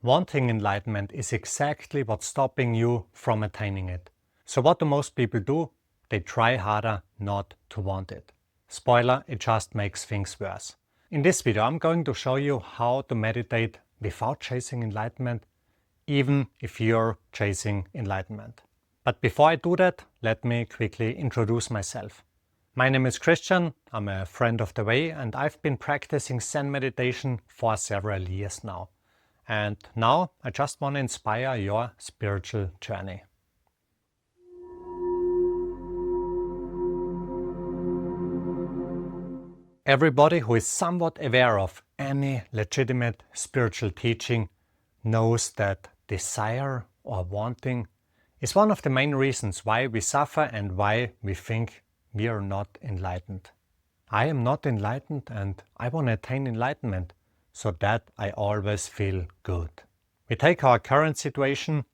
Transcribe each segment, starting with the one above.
Wanting enlightenment is exactly what's stopping you from attaining it. So what do most people do? They try harder not to want it. Spoiler, it just makes things worse. In this video, I'm going to show you how to meditate without chasing enlightenment, even if you're chasing enlightenment. But before I do that, let me quickly introduce myself. My name is Christian, I'm a friend of the way, and I've been practicing Zen meditation for several years now. And now I just want to inspire your spiritual journey. Everybody who is somewhat aware of any legitimate spiritual teaching knows that desire or wanting is one of the main reasons why we suffer and why we think we are not enlightened. I am not enlightened and I want to attain enlightenment so that I always feel good. We take our current situation,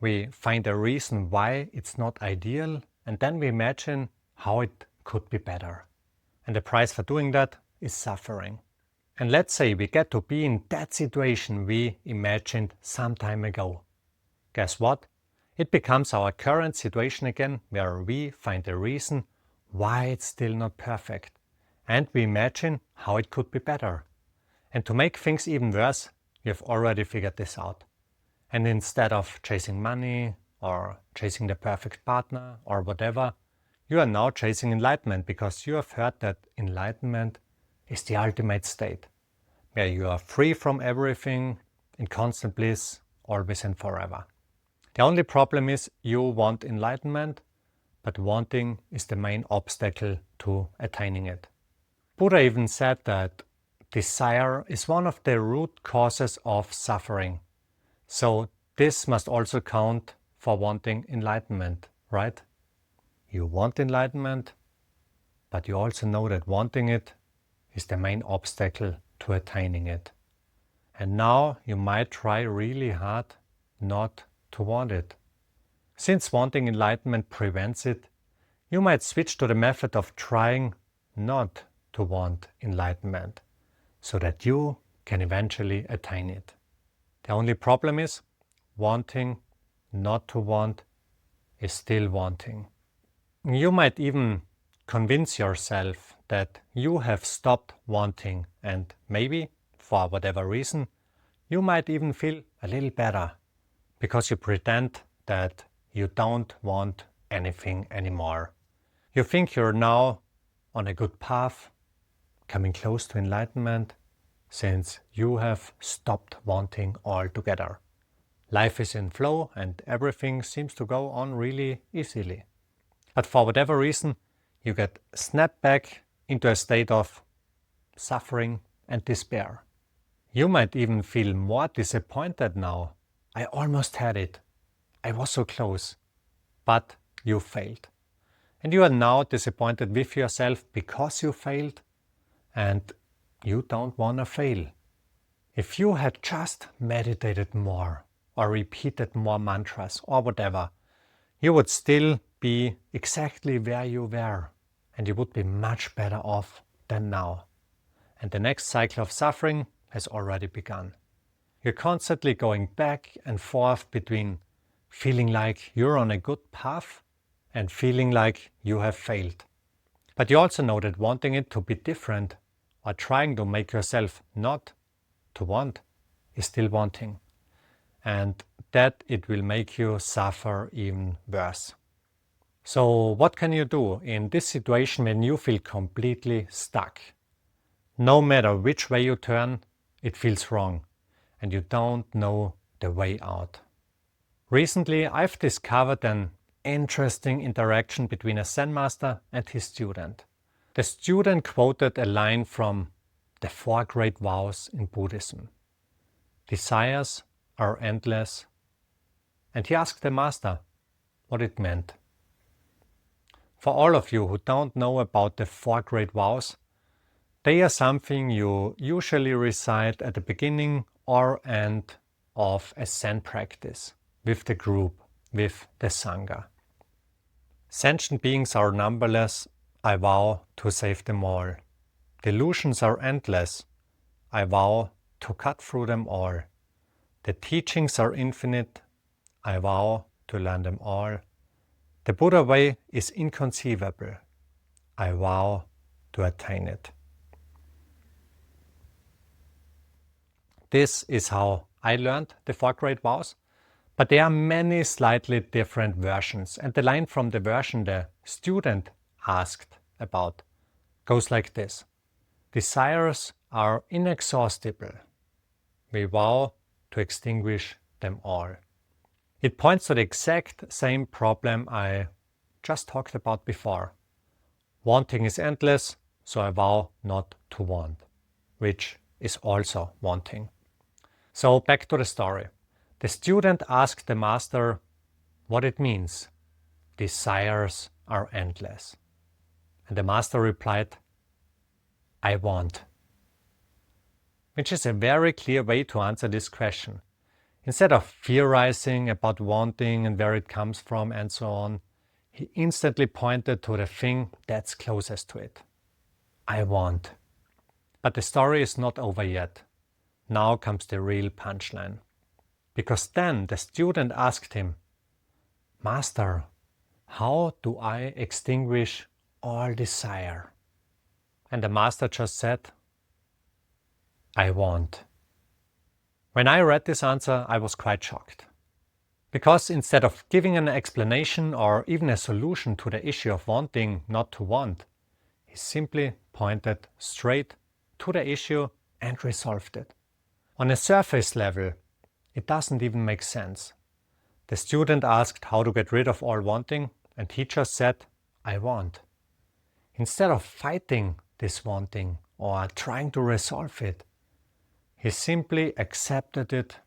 we find a reason why it's not ideal, and then we imagine how it could be better. And the price for doing that is suffering. And let's say we get to be in that situation we imagined some time ago. Guess what? It becomes our current situation again, where we find a reason why it's still not perfect. And we imagine how it could be better. And to make things even worse, you've already figured this out. And instead of chasing money or chasing the perfect partner or whatever, you are now chasing enlightenment because you have heard that enlightenment is the ultimate state, where you are free from everything, in constant bliss, always and forever. The only problem is you want enlightenment, but wanting is the main obstacle to attaining it. Buddha even said that desire is one of the root causes of suffering. So this must also count for wanting enlightenment, right? You want enlightenment, but you also know that wanting it is the main obstacle to attaining it. And now you might try really hard not to want it. Since wanting enlightenment prevents it, you might switch to the method of trying not to want enlightenment, so that you can eventually attain it. The only problem is, wanting not to want is still wanting. You might even convince yourself that you have stopped wanting, and maybe, for whatever reason, you might even feel a little better because you pretend that you don't want anything anymore. You think you're now on a good path, coming close to enlightenment, since you have stopped wanting altogether. Life is in flow and everything seems to go on really easily. But for whatever reason, you get snapped back into a state of suffering and despair. You might even feel more disappointed now. I almost had it. I was so close. But you failed. And you are now disappointed with yourself because you failed, and you don't want to fail. If you had just meditated more or repeated more mantras or whatever, you would still be exactly where you were, and you would be much better off than now. And the next cycle of suffering has already begun. You're constantly going back and forth between feeling like you're on a good path and feeling like you have failed. But you also know that wanting it to be different or trying to make yourself not to want is still wanting, and that it will make you suffer even worse. So what can you do in this situation when you feel completely stuck? No matter which way you turn, it feels wrong, and you don't know the way out. Recently, I've discovered an interesting interaction between a Zen Master and his student. The student quoted a line from the 4 Great Vows in Buddhism. Desires are endless. And he asked the Master what it meant. For all of you who don't know about the 4 Great Vows, they are something you usually recite at the beginning or end of a Zen practice, with the group, with the Sangha. Sentient beings are numberless, I vow to save them all. Delusions are endless, I vow to cut through them all. The teachings are infinite. I vow to learn them all. The Buddha way is inconceivable. I vow to attain it. This is how I learned the 4 great vows, but there are many slightly different versions, and the line from the version the student asked about goes like this. Desires are inexhaustible. We vow to extinguish them all. It points to the exact same problem I just talked about before. Wanting is endless, so I vow not to want, which is also wanting. So back to the story. The student asked the master what it means. Desires are endless. And the master replied, I want. Which is a very clear way to answer this question. Instead of theorizing about wanting and where it comes from and so on, he instantly pointed to the thing that's closest to it. I want. But the story is not over yet. Now comes the real punchline. Because then the student asked him, Master, how do I extinguish all desire? And the master just said, I want. When I read this answer, I was quite shocked. Because instead of giving an explanation or even a solution to the issue of wanting not to want, he simply pointed straight to the issue and resolved it. On a surface level, it doesn't even make sense. The student asked how to get rid of all wanting, and he just said, I want. Instead of fighting this wanting or trying to resolve it, he simply accepted it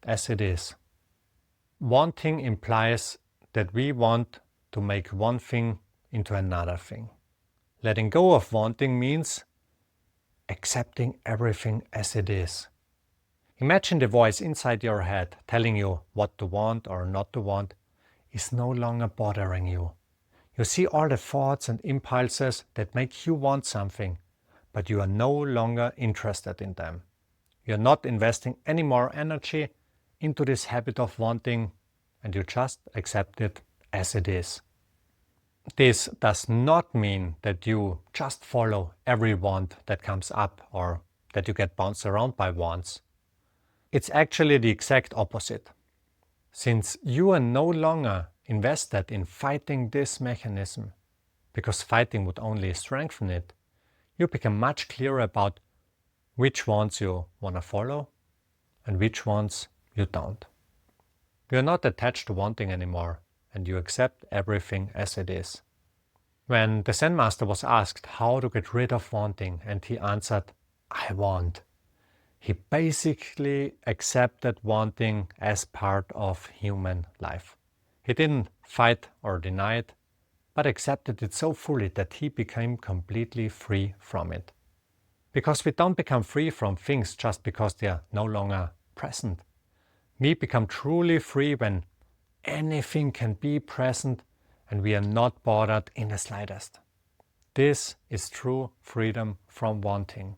as it is. Wanting implies that we want to make one thing into another thing. Letting go of wanting means accepting everything as it is. Imagine the voice inside your head telling you what to want or not to want is no longer bothering you. You see all the thoughts and impulses that make you want something, but you are no longer interested in them. You're not investing any more energy into this habit of wanting, and you just accept it as it is. This does not mean that you just follow every want that comes up or that you get bounced around by wants. It's actually the exact opposite. Since you are no longer invested in fighting this mechanism, because fighting would only strengthen it, you become much clearer about which ones you want to follow and which ones you don't. You're not attached to wanting anymore, and you accept everything as it is. When the Zen Master was asked how to get rid of wanting, and he answered, I want, he basically accepted wanting as part of human life. He didn't fight or deny it, but accepted it so fully that he became completely free from it. Because we don't become free from things just because they are no longer present. We become truly free when anything can be present and we are not bothered in the slightest. This is true freedom from wanting.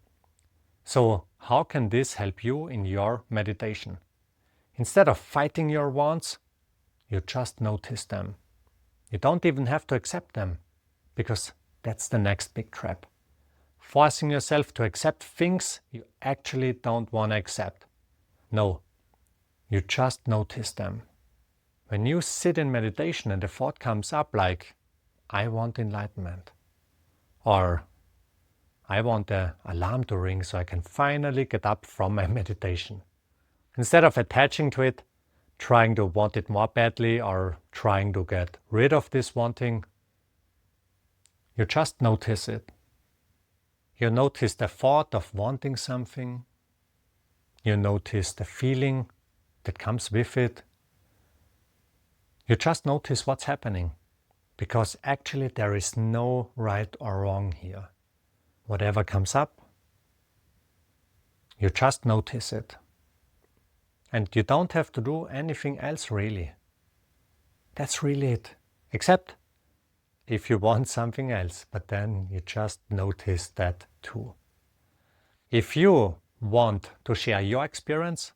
So how can this help you in your meditation? Instead of fighting your wants, you just notice them. You don't even have to accept them, because that's the next big trap. Forcing yourself to accept things you actually don't want to accept. No, you just notice them. When you sit in meditation and the thought comes up like, I want enlightenment, or I want the alarm to ring so I can finally get up from my meditation. Instead of attaching to it, trying to want it more badly or trying to get rid of this wanting, you just notice it. You notice the thought of wanting something. You notice the feeling that comes with it. You just notice what's happening, because actually there is no right or wrong here. Whatever comes up, you just notice it. And you don't have to do anything else really. That's really it. Except if you want something else, but then you just notice that too. If you want to share your experience,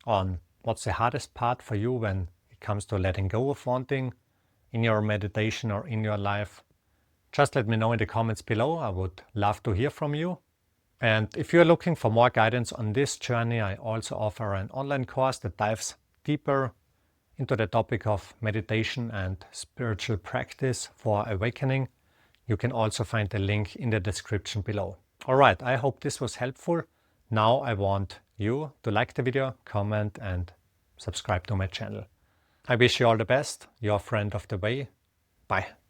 on what's the hardest part for you when it comes to letting go of wanting in your meditation or in your life, just let me know in the comments below. I would love to hear from you. And if you're looking for more guidance on this journey, I also offer an online course that dives deeper into the topic of meditation and spiritual practice for awakening. You can also find the link in the description below. Alright, I hope this was helpful. Now I want you to like the video, comment and subscribe to my channel. I wish you all the best, your friend of the way. Bye.